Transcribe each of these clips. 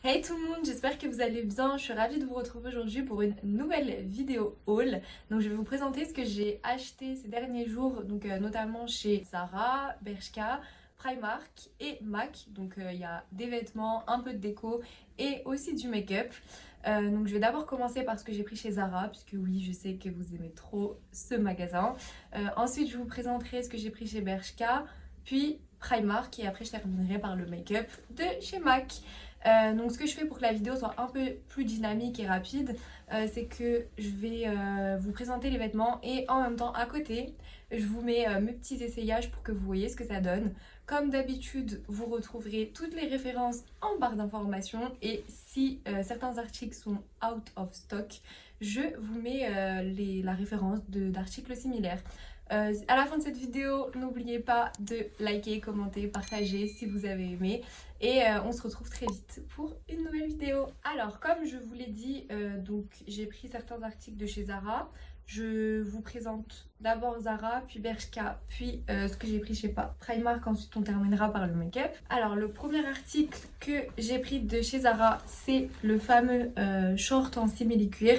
Hey tout le monde, j'espère que vous allez bien. Je suis ravie de vous retrouver aujourd'hui pour une nouvelle vidéo haul. Donc je vais vous présenter ce que j'ai acheté ces derniers jours, donc notamment chez Zara, Bershka, Primark et MAC. Donc il y a des vêtements, un peu de déco et aussi du make-up. Donc je vais d'abord commencer par ce que j'ai pris chez Zara, puisque oui, je sais que vous aimez trop ce magasin. Ensuite je vous présenterai ce que j'ai pris chez Bershka, puis Primark et après je terminerai par le make-up de chez MAC. Donc ce que je fais pour que la vidéo soit un peu plus dynamique et rapide, c'est que je vais vous présenter les vêtements et en même temps à côté, je vous mets mes petits essayages pour que vous voyez ce que ça donne. Comme d'habitude, vous retrouverez toutes les références en barre d'informations et si certains articles sont out of stock, je vous mets la référence d'articles similaires. À la fin de cette vidéo, n'oubliez pas de liker, commenter, partager si vous avez aimé. Et on se retrouve très vite pour une nouvelle vidéo. Alors, comme je vous l'ai dit, donc j'ai pris certains articles de chez Zara. Je vous présente d'abord Zara, puis Bershka, puis ce que j'ai pris chez Primark. Ensuite, on terminera par le make-up. Alors, le premier article que j'ai pris de chez Zara, c'est le fameux short en simili-cuir.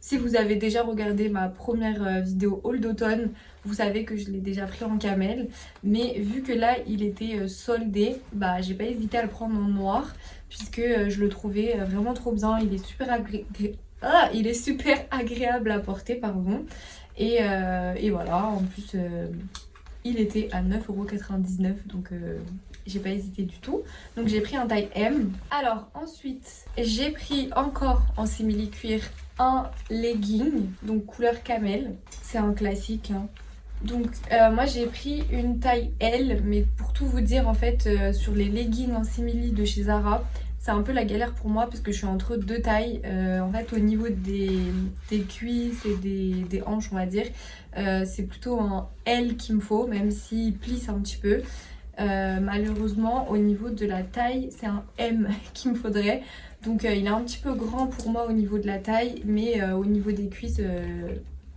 Si vous avez déjà regardé ma première vidéo haul d'automne, vous savez que je l'ai déjà pris en camel. Mais vu que là, il était soldé, bah j'ai pas hésité à le prendre en noir. Puisque je le trouvais vraiment trop bien. Il est super agréable à porter, pardon. Et voilà, en plus, il était à 9,99 €. Donc j'ai pas hésité du tout. Donc j'ai pris un taille M. Alors ensuite, j'ai pris encore en simili-cuir un legging, donc couleur camel. C'est un classique, hein. Donc moi j'ai pris une taille L, mais pour tout vous dire en fait sur les leggings en simili de chez Zara, c'est un peu la galère pour moi parce que je suis entre deux tailles. En fait au niveau des cuisses et des hanches on va dire, c'est plutôt un L qu'il me faut, même s'il plisse un petit peu. Malheureusement au niveau de la taille c'est un M qu'il me faudrait. Donc il est un petit peu grand pour moi au niveau de la taille, mais au niveau des cuisses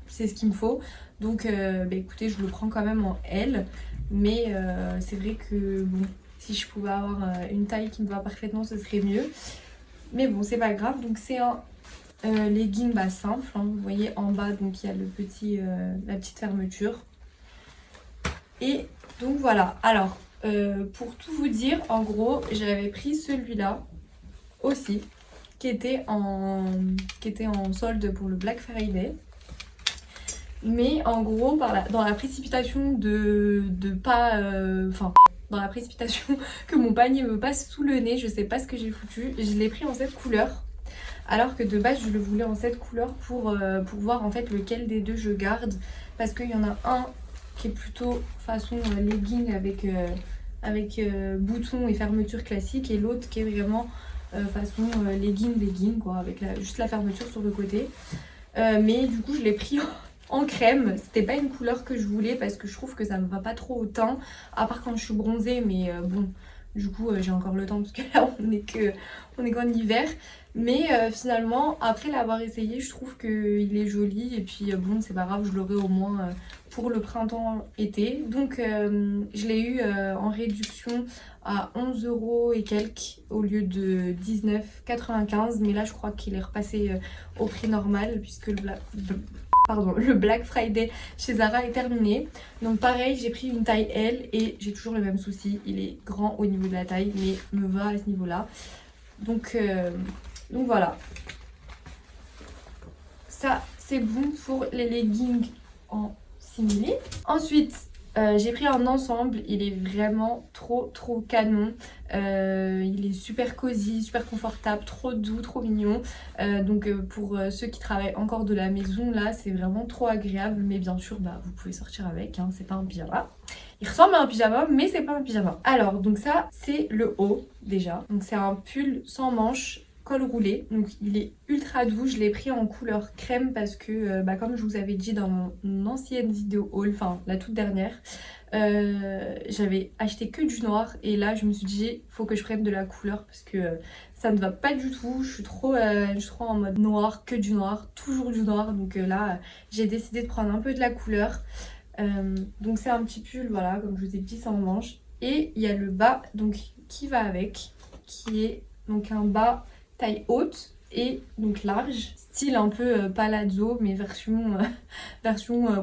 c'est ce qu'il me faut. Donc bah écoutez, je le prends quand même en L. Mais c'est vrai que bon, si je pouvais avoir une taille qui me va parfaitement, ce serait mieux. Mais bon, c'est pas grave. Donc c'est un legging bah, simple, hein. Vous voyez en bas, donc il y a la petite fermeture. Et donc voilà. Alors, pour tout vous dire, en gros, j'avais pris celui-là aussi, qui était en solde pour le Black Friday. Mais en gros, dans la précipitation de pas... dans la précipitation que mon panier me passe sous le nez, je sais pas ce que j'ai foutu. Je l'ai pris en cette couleur. Alors que de base, je le voulais en cette couleur pour voir en fait lequel des deux je garde. Parce qu'il y en a un qui est plutôt façon legging avec boutons et fermeture classique. Et l'autre qui est vraiment façon legging quoi, avec juste la fermeture sur le côté. Mais du coup, je l'ai pris en crème. C'était pas une couleur que je voulais parce que je trouve que ça me va pas trop au teint, à part quand je suis bronzée, mais bon, du coup j'ai encore le temps parce que là on est qu'en hiver. Mais finalement, après l'avoir essayé, je trouve qu'il est joli et puis bon, c'est pas grave, je l'aurai au moins pour le printemps-été. Donc je l'ai eu en réduction à 11 € et quelques au lieu de 19,95 €. Mais là je crois qu'il est repassé au prix normal puisque le Black Friday chez Zara est terminé. Donc pareil, j'ai pris une taille L et j'ai toujours le même souci. Il est grand au niveau de la taille mais me va à ce niveau-là. Donc voilà. Ça, c'est bon pour les leggings en simili. Ensuite, j'ai pris un ensemble, il est vraiment trop canon. Il est super cosy, super confortable, trop doux, trop mignon. Donc pour ceux qui travaillent encore de la maison, là c'est vraiment trop agréable. Mais bien sûr, bah, vous pouvez sortir avec, hein, c'est pas un pyjama. Il ressemble à un pyjama, mais c'est pas un pyjama. Alors, donc ça, c'est le haut déjà. Donc c'est un pull sans manches, col roulé, donc il est ultra doux. Je l'ai pris en couleur crème parce que bah, comme je vous avais dit dans mon ancienne vidéo haul, enfin la toute dernière, j'avais acheté que du noir et là je me suis dit faut que je prenne de la couleur parce que ça ne va pas du tout. Je suis trop en mode noir, que du noir, toujours du noir. Donc là j'ai décidé de prendre un peu de la couleur. Donc c'est un petit pull, voilà, comme je vous ai dit, sans manches. Et il y a le bas donc qui va avec, qui est donc un bas taille haute et donc large, style un peu palazzo mais version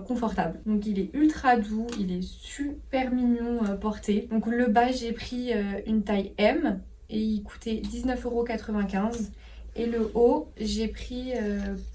confortable. Donc il est ultra doux, il est super mignon porté. Donc le bas j'ai pris une taille M et il coûtait 19,95 €. Et le haut, j'ai pris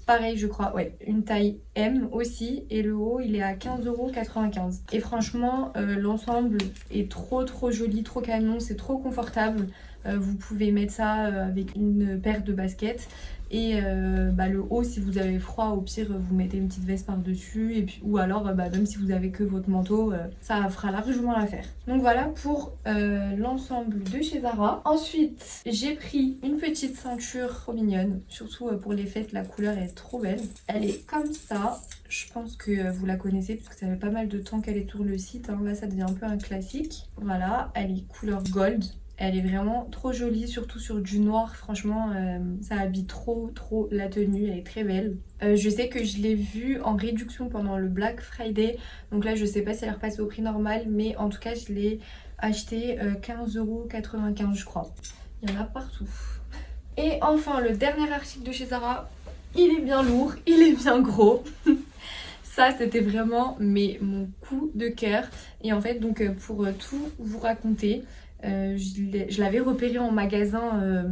pareil, je crois, ouais, une taille M aussi. Et le haut, il est à 15,95 €. Et franchement, l'ensemble est trop joli, trop canon, c'est trop confortable. Vous pouvez mettre ça avec une paire de baskets. Et le haut, si vous avez froid, au pire, vous mettez une petite veste par-dessus. Et puis, ou alors, même si vous avez que votre manteau, ça fera largement l'affaire. Donc voilà pour l'ensemble de chez Zara. Ensuite, j'ai pris une petite ceinture trop mignonne. Surtout pour les fêtes, la couleur est trop belle. Elle est comme ça. Je pense que vous la connaissez parce que ça fait pas mal de temps qu'elle est sur le site. Hein. Là, ça devient un peu un classique. Voilà, elle est couleur gold. Elle est vraiment trop jolie, surtout sur du noir. Franchement, ça habille trop la tenue. Elle est très belle. Je sais que je l'ai vue en réduction pendant le Black Friday. Donc là, je sais pas si elle est repassée au prix normal. Mais en tout cas, je l'ai acheté 15,95 € je crois. Il y en a partout. Et enfin, le dernier article de chez Zara. Il est bien lourd, il est bien gros. Ça, c'était vraiment mon coup de cœur. Et en fait, donc pour tout vous raconter... je l'avais repéré en magasin,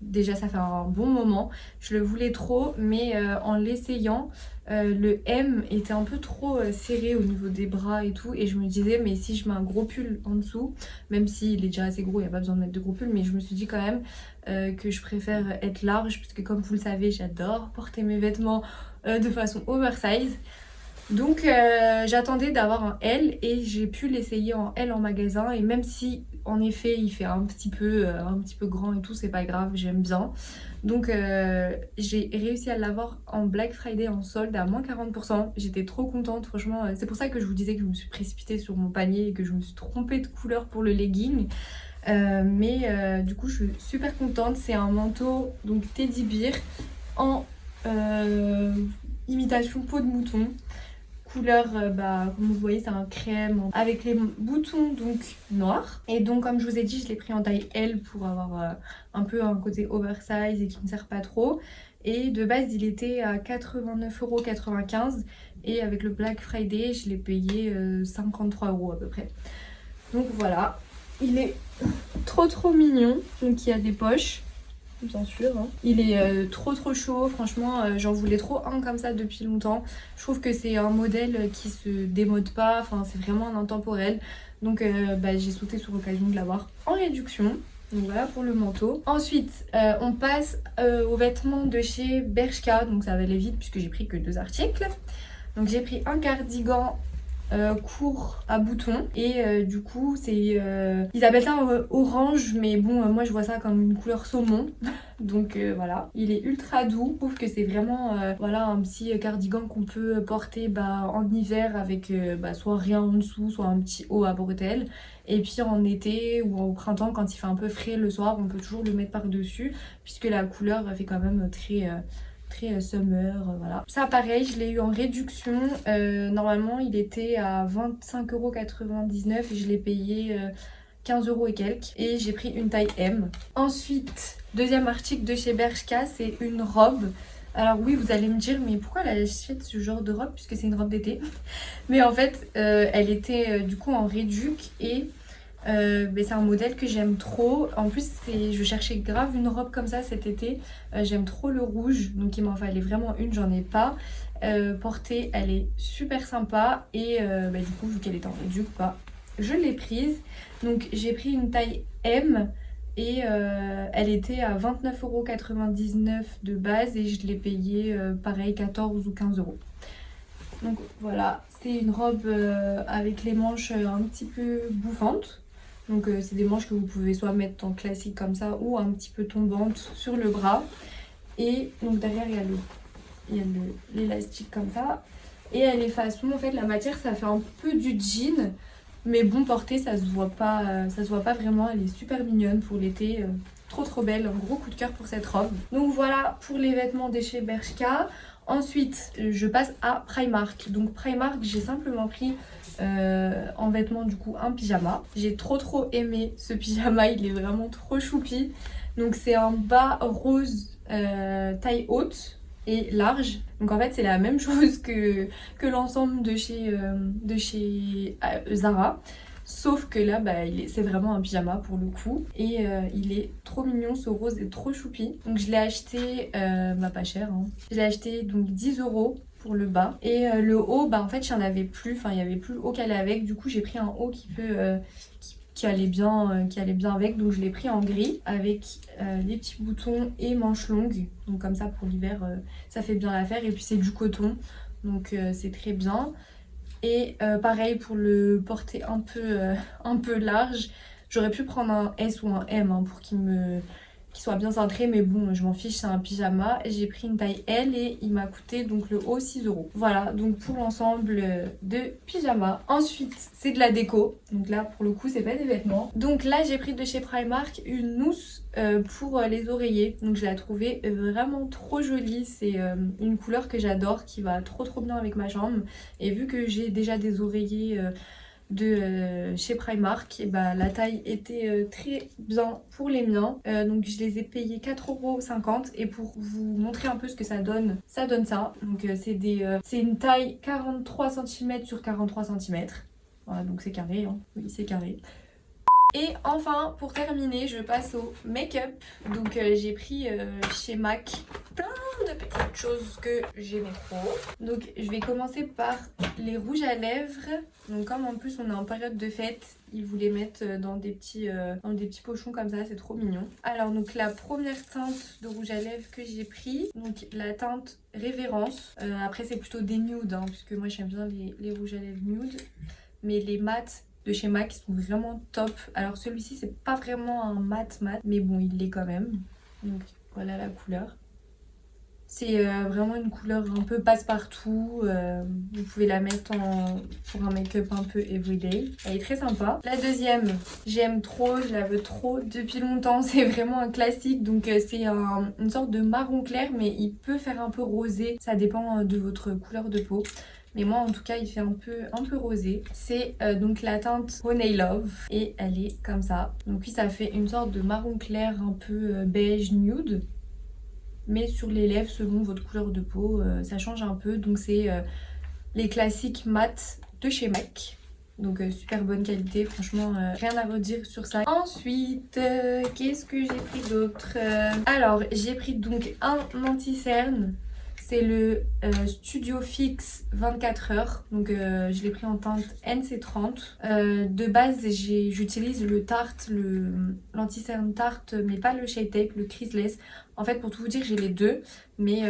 déjà ça fait un bon moment, je le voulais trop mais en l'essayant le M était un peu trop serré au niveau des bras et tout et je me disais mais si je mets un gros pull en dessous, même s'il est déjà assez gros, il n'y a pas besoin de mettre de gros pull, mais je me suis dit quand même que je préfère être large parce que comme vous le savez j'adore porter mes vêtements de façon oversize. Donc j'attendais d'avoir un L et j'ai pu l'essayer en L en magasin et même si en effet il fait un petit peu grand et tout, c'est pas grave, j'aime bien. Donc j'ai réussi à l'avoir en Black Friday en solde à moins 40%. J'étais trop contente, franchement. C'est pour ça que je vous disais que je me suis précipitée sur mon panier et que je me suis trompée de couleur pour le legging. Du coup je suis super contente. C'est un manteau donc Teddy Bear en imitation peau de mouton. Couleur, comme vous voyez, c'est un crème avec les boutons donc noirs. Et donc, comme je vous ai dit, je l'ai pris en taille L pour avoir un peu un côté oversize et qui ne me sert pas trop. Et de base, il était à 89,95 € et avec le Black Friday, je l'ai payé 53 € à peu près. Donc voilà, il est trop mignon. Donc il y a des poches. Bien sûr, hein. Il est trop chaud, franchement j'en voulais trop un comme ça depuis longtemps. Je trouve que c'est un modèle qui se démode pas, enfin c'est vraiment un intemporel. Donc j'ai sauté sur l'occasion de l'avoir en réduction. Donc voilà pour le manteau. Ensuite on passe aux vêtements de chez Bershka, donc ça va aller vite puisque j'ai pris que 2 articles. Donc j'ai pris un cardigan court à boutons et du coup c'est ils appellent ça orange mais bon moi je vois ça comme une couleur saumon donc voilà, il est ultra doux. Je trouve que c'est vraiment voilà un petit cardigan qu'on peut porter en hiver avec soit rien en dessous, soit un petit haut à bretelles, et puis en été ou au printemps quand il fait un peu frais le soir on peut toujours le mettre par dessus puisque la couleur fait quand même très summer, voilà. Ça pareil, je l'ai eu en réduction. Normalement il était à 25,99 € et je l'ai payé 15 € et quelques. Et j'ai pris une taille M. Ensuite, deuxième article de chez Bershka, c'est une robe. Alors oui, vous allez me dire, mais pourquoi elle achète ce genre de robe puisque c'est une robe d'été? Mais en fait, elle était du coup en réduc et... c'est un modèle que j'aime trop. En plus je cherchais grave une robe comme ça cet été. J'aime trop le rouge, donc il m'en fallait vraiment une, j'en ai pas. Portée, elle est super sympa et du coup vu qu'elle est en réduc, je l'ai prise. Donc j'ai pris une taille M et elle était à 29,99 € de base et je l'ai payée pareil 14 ou 15 €. Donc voilà, c'est une robe avec les manches un petit peu bouffantes. Donc c'est des manches que vous pouvez soit mettre en classique comme ça ou un petit peu tombantes sur le bras. Et donc derrière il y a l'élastique comme ça. Et elle est façon, en fait la matière ça fait un peu du jean. Mais bon portée ça se voit pas vraiment, elle est super mignonne pour l'été. Trop belle, un gros coup de cœur pour cette robe. Donc voilà pour les vêtements de chez Bershka. Ensuite, je passe à Primark. Donc Primark, j'ai simplement pris en vêtements du coup un pyjama. J'ai trop aimé ce pyjama, il est vraiment trop choupi. Donc c'est un bas rose taille haute et large. Donc en fait c'est la même chose que l'ensemble de chez Zara. Sauf que là, c'est vraiment un pyjama pour le coup. Et il est trop mignon, ce rose est trop choupi. Donc je l'ai acheté, pas cher. Hein. Je l'ai acheté donc 10 € pour le bas. Et le haut, en fait, il n'y en avait plus. Enfin, il n'y avait plus le haut qui allait avec. Du coup, j'ai pris un haut qui allait bien avec. Donc je l'ai pris en gris avec les petits boutons et manches longues. Donc comme ça, pour l'hiver, ça fait bien l'affaire. Et puis c'est du coton. Donc c'est très bien. Et pareil pour le porter un peu large, j'aurais pu prendre un S ou un M hein, pour qu'il soit bien cintré, mais bon je m'en fiche, c'est un pyjama. J'ai pris une taille L et il m'a coûté donc le haut 6 €. Voilà donc pour l'ensemble de pyjama. Ensuite c'est de la déco, donc là pour le coup c'est pas des vêtements. Donc là j'ai pris de chez Primark une housse pour les oreillers, donc je la trouvais vraiment trop jolie. C'est une couleur que j'adore, qui va trop bien avec ma chambre, et vu que j'ai déjà des oreillers de chez Primark, et la taille était très bien pour les miens. Donc je les ai payés 4,50 € et pour vous montrer un peu ce que ça donne ça. Donc c'est une taille 43 cm sur 43 cm. Voilà, donc c'est carré, hein. Oui, c'est carré. Et enfin, pour terminer, je passe au make-up. Donc j'ai pris chez MAC plein de petites choses que j'aimais trop. Donc je vais commencer par les rouges à lèvres. Donc comme en plus on est en période de fête, ils vous les mettent dans des petits pochons comme ça, c'est trop mignon. Alors donc la première teinte de rouge à lèvres que j'ai pris, donc la teinte Révérence. Après c'est plutôt des nudes, hein, puisque moi j'aime bien les rouges à lèvres nude. Mais les mats de chez MAC sont vraiment top. Alors celui-ci c'est pas vraiment un mat, mais bon il l'est quand même. Donc voilà la couleur. C'est vraiment une couleur un peu passe-partout. Vous pouvez la mettre pour un make-up un peu everyday. Elle est très sympa. La deuxième, j'aime trop, je la veux trop depuis longtemps. C'est vraiment un classique. Donc c'est une sorte de marron clair, mais il peut faire un peu rosé. Ça dépend de votre couleur de peau. Mais moi en tout cas il fait un peu rosé. C'est donc la teinte Honey Love et elle est comme ça. Donc oui, ça fait une sorte de marron clair un peu beige nude. Mais sur les lèvres selon votre couleur de peau, ça change un peu. Donc c'est les classiques mat de chez MAC. Donc super bonne qualité, franchement rien à redire sur ça. Ensuite, qu'est-ce que j'ai pris d'autre? Alors j'ai pris donc un anti-cerne. C'est le Studio Fix 24 heures. Donc je l'ai pris en teinte NC30. De base j'utilise le Tarte, l'anti-cerne Tarte, mais pas le Shape Tape, le Creaseless. En fait pour tout vous dire j'ai les deux, mais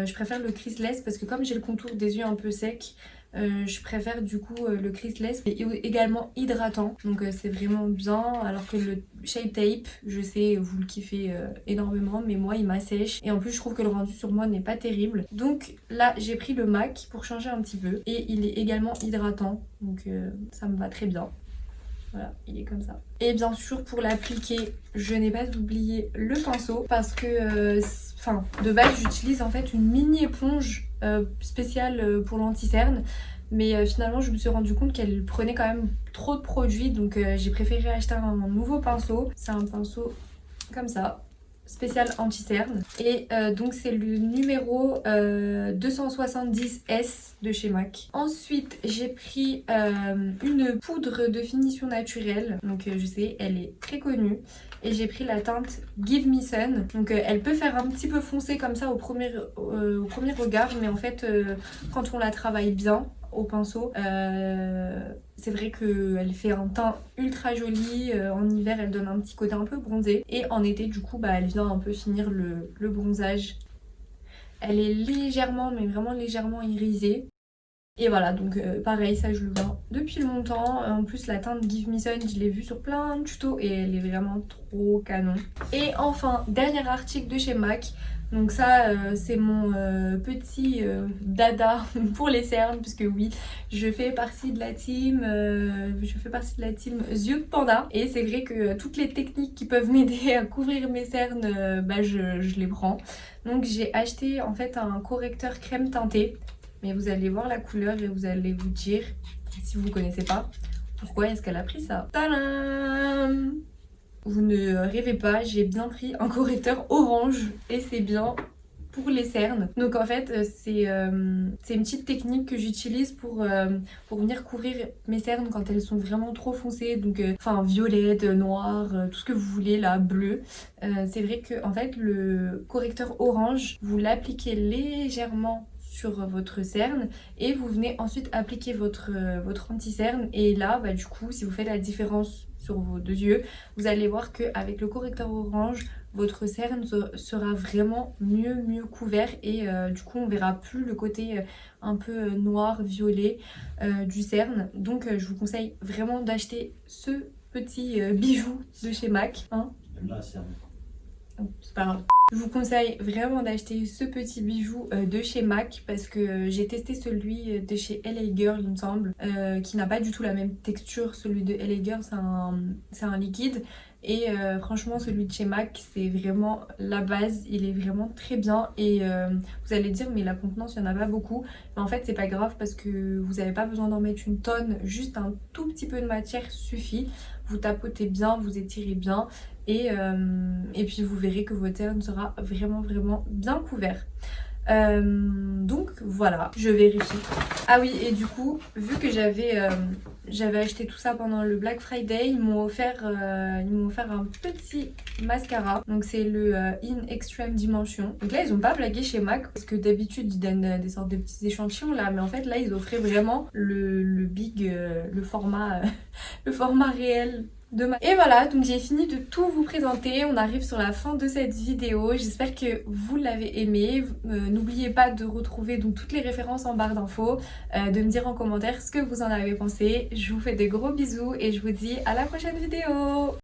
je préfère le Creaseless parce que comme j'ai le contour des yeux un peu sec, je préfère du coup le Creaseless, et également hydratant, donc c'est vraiment bien. Alors que le Shape Tape, je sais vous le kiffez énormément, mais moi il m'assèche et en plus je trouve que le rendu sur moi n'est pas terrible. Donc là j'ai pris le MAC pour changer un petit peu et il est également hydratant, donc ça me va très bien. Voilà, il est comme ça. Et bien sûr pour l'appliquer, je n'ai pas oublié le pinceau parce que de base j'utilise en fait une mini éponge spéciale pour l'anti-cerne, mais finalement je me suis rendu compte qu'elle prenait quand même trop de produits, donc j'ai préféré acheter un nouveau pinceau. C'est un pinceau comme ça, spécial anti-cerne, et donc c'est le numéro 270S de chez MAC. Ensuite j'ai pris une poudre de finition naturelle, donc je sais elle est très connue, et j'ai pris la teinte Give Me Sun. Donc elle peut faire un petit peu foncé comme ça au premier regard, mais en fait quand on la travaille bien au pinceau, c'est vrai qu'elle fait un teint ultra joli. En hiver elle donne un petit côté un peu bronzé, et en été du coup elle vient un peu finir le bronzage. Elle est légèrement, mais vraiment légèrement irisée. Et voilà, donc pareil, ça je le vois depuis longtemps. En plus la teinte Give Me Sun, je l'ai vue sur plein de tutos et elle est vraiment trop canon. Et enfin, dernier article de chez MAC. Donc ça c'est mon petit dada pour les cernes, puisque oui, je fais partie de la team Yeux Panda, et c'est vrai que toutes les techniques qui peuvent m'aider à couvrir mes cernes, je les prends. Donc j'ai acheté en fait un correcteur crème teintée, mais vous allez voir la couleur et vous allez vous dire, si vous ne connaissez pas, pourquoi est-ce qu'elle a pris ça. Tadam! Vous ne rêvez pas, j'ai bien pris un correcteur orange et c'est bien pour les cernes. Donc en fait c'est une petite technique que j'utilise pour venir couvrir mes cernes quand elles sont vraiment trop foncées, donc enfin violette, noir, tout ce que vous voulez là, bleu. C'est vrai que en fait le correcteur orange, vous l'appliquez légèrement sur votre cerne et vous venez ensuite appliquer votre anti-cerne, et là du coup si vous faites la différence sur vos deux yeux, vous allez voir qu'avec le correcteur orange, votre cerne sera vraiment mieux couvert, et du coup on verra plus le côté un peu noir, violet du cerne. Donc je vous conseille vraiment d'acheter ce petit bijou de chez MAC. Hein, oh, c'est pas grave. Je vous conseille vraiment d'acheter ce petit bijou de chez MAC, parce que j'ai testé celui de chez LA Girl il me semble, qui n'a pas du tout la même texture. Celui de LA Girl c'est un liquide, et franchement celui de chez MAC c'est vraiment la base, il est vraiment très bien. Et vous allez dire mais la contenance il n'y en a pas beaucoup, mais en fait c'est pas grave parce que vous n'avez pas besoin d'en mettre une tonne, juste un tout petit peu de matière suffit. Vous tapotez bien, vous étirez bien, et puis vous verrez que votre cerne sera vraiment bien couvert. Donc voilà, je vérifie. Ah oui, et du coup, vu que j'avais acheté tout ça pendant le Black Friday, ils m'ont offert un petit mascara. Donc c'est le In Extreme Dimension. Donc là ils ont pas blagué chez MAC, parce que d'habitude ils donnent des sortes de petits échantillons là, mais en fait là ils offraient vraiment le big, le format le format réel. Et voilà, donc j'ai fini de tout vous présenter. On arrive sur la fin de cette vidéo. J'espère que vous l'avez aimé. N'oubliez pas de retrouver donc toutes les références en barre d'infos, de me dire en commentaire ce que vous en avez pensé. Je vous fais de gros bisous et je vous dis à la prochaine vidéo.